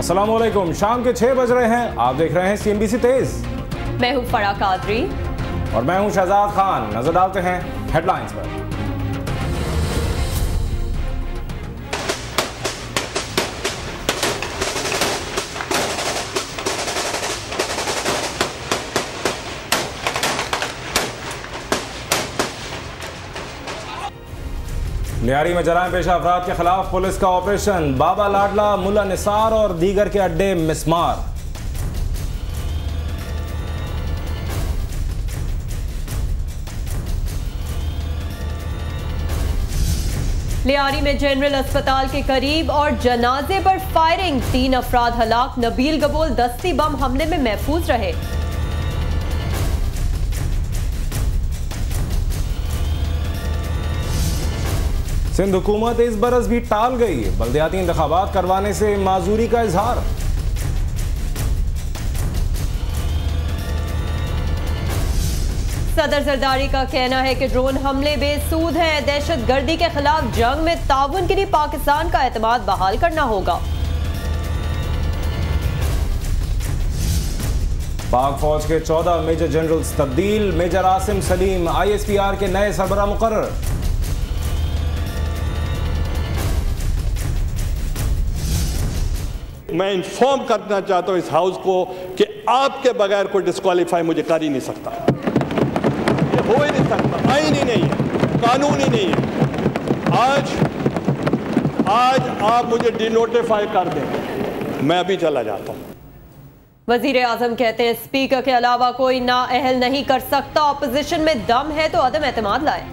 अस्सलामुअलैकुम। शाम के 6 बज रहे हैं। आप देख रहे हैं CNBC तेज। मैं हूं फरा कादरी और मैं हूं शहजाद खान। नजर डालते हैं हेडलाइंस पर। लियारी में जराइम पेशा अफराद के खिलाफ पुलिस का ऑपरेशन। बाबा लाडला, मुल्ला निसार और दीगर के अड्डे मिसमार। लियारी में जनरल अस्पताल के करीब और जनाजे पर फायरिंग। 3 अफराद हलाक। नबील गबोल दस्ती बम हमले में महफूज रहे। सिंध हुकूमत इस बरस भी टाल गई। बल्दियाती इंतखाबात करवाने से माजूरी का इजहार। सदर जरदारी का कहना है कि ड्रोन हमले बेसूद हैं। दहशत गर्दी के खिलाफ जंग में ताउन के लिए पाकिस्तान का एतमाद बहाल करना होगा। पाक फौज के 14 मेजर जनरल्स तब्दील। मेजर आसिम सलीम ISPR के नए सरबराह मुकर्रर। मैं इन्फॉर्म करना चाहता हूं इस हाउस को कि आपके बगैर कोई डिस्क्वालीफाई मुझे कर ही नहीं सकता। ये हो ही नहीं सकता। आईन ही नहीं है, कानून ही नहीं है। आज आप मुझे डिनोटिफाई कर दें, मैं अभी चला जाता हूं। वजीर आजम कहते हैं स्पीकर के अलावा कोई नाअहल नहीं कर सकता। ऑपोजिशन में दम है तो अदम एतमाद लाए।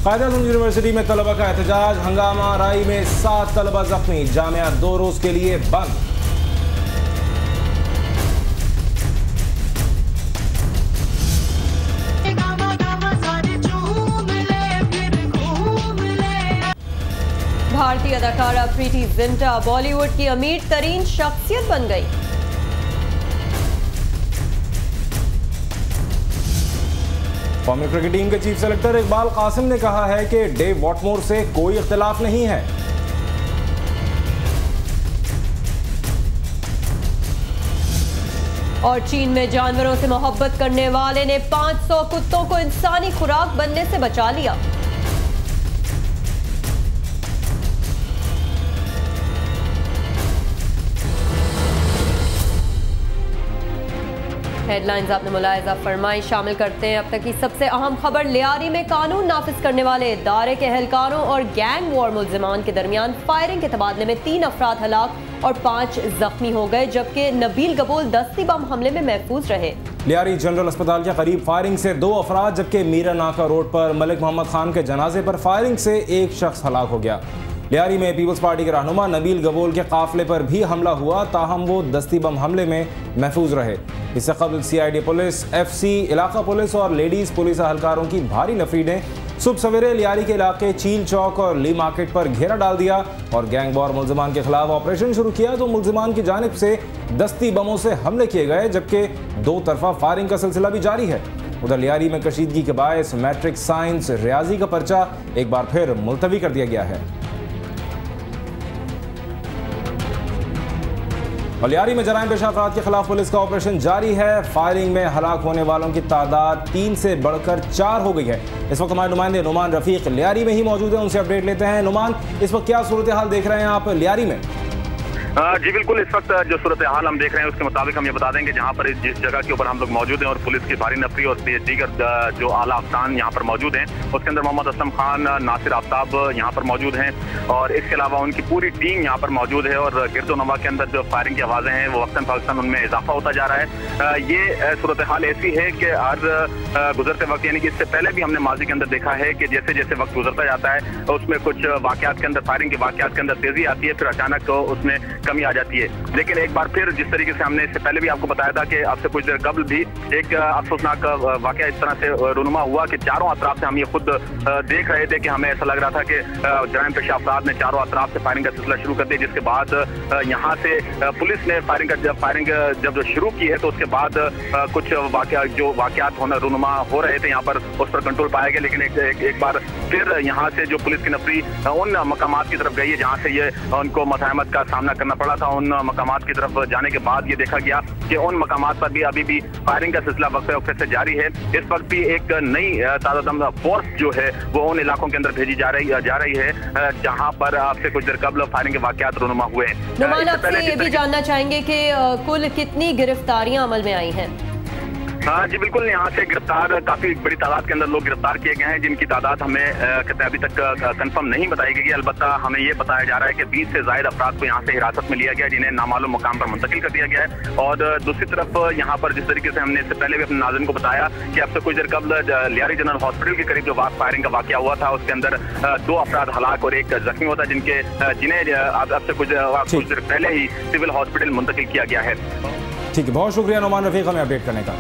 कायद-ए-आज़म यूनिवर्सिटी में तलबा का एहतजाज। हंगामा राई में 7 तलबा जख्मी। जामिया 2 रोज के लिए बंद। भारतीय अदाकारा प्रीति जिंटा बॉलीवुड की अमीर तरीन शख्सियत बन गई। कौमी क्रिकेट टीम के चीफ सेलेक्टर इकबाल कासिम ने कहा है कि डेव वॉटमोर से कोई इख्तिलाफ नहीं है। और चीन में जानवरों से मोहब्बत करने वाले ने 500 कुत्तों को इंसानी खुराक बनने से बचा लिया। हेडलाइंस आपने मुलाहिजा फरमाई। शामिल करते हैं अब तक की सबसे अहम खबर। लियारी में कानून नाफिज करने वाले इदारे के एहलकारों और गैंग वॉर मुल्जिमान के दरमियान फायरिंग के तबादले में 3 अफराद हलाक और 5 जख्मी हो गए, जबकि नबील गबोल दस्ती बम हमले में महफूज रहे। लियारी जनरल अस्पताल के करीब फायरिंग से 2 अफराद, जबकि मीरा नाका रोड पर मलिक मोहम्मद खान के जनाजे पर फायरिंग से 1 शख्स हलाक हो गया। लियारी में पीपल्स पार्टी के रहनुमा नबील गबोल के काफिले पर भी हमला हुआ, ताहम वो दस्ती बम हमले में महफूज रहे। इससे कबल CID पुलिस, FC, इलाका पुलिस और लेडीज पुलिस एहलकारों की भारी नफरीदें सुबह सवेरे लियारी के इलाके चील चौक और ली मार्केट पर घेरा डाल दिया और गैंग वॉर मुल्जिमान के खिलाफ ऑपरेशन शुरू किया। तो मुल्जिमान की जानिब से दस्ती बमों से हमले किए गए, जबकि 2 तरफा फायरिंग का सिलसिला भी जारी है। उधर लियारी में कशीदगी के बायस मैट्रिक साइंस रियाजी का पर्चा एक बार फिर मुलतवी कर दिया गया है। और लियारी में जराइम पेशा अफराद के खिलाफ पुलिस का ऑपरेशन जारी है। फायरिंग में हलाक होने वालों की तादाद 3 से बढ़कर 4 हो गई है। इस वक्त हमारे नुमाइंदे नुमान रफीक लियारी में ही मौजूद है, उनसे अपडेट लेते हैं। नुमान, इस वक्त क्या सूरत हाल देख रहे हैं आप लियारी में? जी बिल्कुल, इस वक्त जो सूरत हाल हम देख रहे हैं उसके मुताबिक हम ये बता देंगे जहाँ पर जिस जगह के ऊपर हम लोग मौजूद हैं और पुलिस की भारी नफरी और दीगर जो आला अफसान यहाँ पर मौजूद हैं, उसके अंदर मोहम्मद असलम खान, नासिर आफ्ताब यहाँ पर मौजूद हैं और इसके अलावा उनकी पूरी टीम यहाँ पर मौजूद है। और गिरदोनवा के अंदर जो फायरिंग की आवाज़ें हैं वो वक्तन फवक्तन उनमें इजाफा होता जा रहा है। ये सूरत हाल ऐसी है कि हर गुजरते वक्त, यानी कि इससे पहले भी हमने माजी के अंदर देखा है कि जैसे जैसे वक्त गुजरता जाता है उसमें कुछ वाकयात के अंदर, फायरिंग के वाकयात के अंदर तेजी आती है, फिर अचानक तो उसमें कमी आ जाती है। लेकिन एक बार फिर जिस तरीके से हमने इससे पहले भी आपको बताया था कि अब से कुछ देर कबल भी एक अफसोसनाक वाकया इस तरह से रूनुमा हुआ कि चारों अतराफ से हम ये खुद देख रहे थे कि हमें ऐसा लग रहा था कि जराइम पेशा अफराद ने चारों अतराफ से फायरिंग का सिलसिला शुरू कर दिया, जिसके बाद यहाँ से पुलिस ने फायरिंग जब शुरू की है तो उसके बाद कुछ वाकयात होना रूनुमा हो रहे थे, यहाँ पर उस पर कंट्रोल पाया गया। लेकिन एक बार फिर यहाँ से जो पुलिस की नफरी उन मकामात की तरफ गई है जहाँ से ये उनको मज़ाहमत का सामना करना पड़ा था, उन मकामात की तरफ जाने के बाद ये देखा गया कि उन मकामात पर भी अभी भी फायरिंग का सिलसिला वक्फे से जारी है। इस वक्त भी एक नई ताज़ादम फोर्स जो है वो उन इलाकों के अंदर भेजी जा रही है जहाँ पर आपसे कुछ देर कबल फायरिंग के वाकयात रूनुमा हुए हैं। नुमान, आपसे ये भी जानना चाहेंगे कि कुल कितनी गिरफ्तारियां अमल में आई हैं? हाँ जी बिल्कुल, यहाँ से गिरफ्तार काफी बड़ी तादाद के अंदर लोग गिरफ्तार किए गए हैं, जिनकी तादाद हमें अभी तक कंफर्म नहीं बताई गई। अलबत्ता हमें ये बताया जा रहा है कि 20 से ज्यादा अफराद को यहाँ से हिरासत में लिया गया, जिन्हें नामालूम मुकाम पर मुंतकिल कर दिया गया है। और दूसरी तरफ यहाँ पर जिस तरीके से हमने इससे पहले भी अपने नाज़रीन को बताया कि अब से कुछ देर कबल लियारी जनरल हॉस्पिटल के करीब जो फायरिंग का वाकया हुआ था उसके अंदर 2 अफराद हलाक और 1 जख्मी हुआ था, जिन्हें अब से कुछ देर पहले ही सिविल हॉस्पिटल मुंतकिल किया गया है। ठीक है, बहुत शुक्रिया नुमान रफीक हमें अपडेट करने का।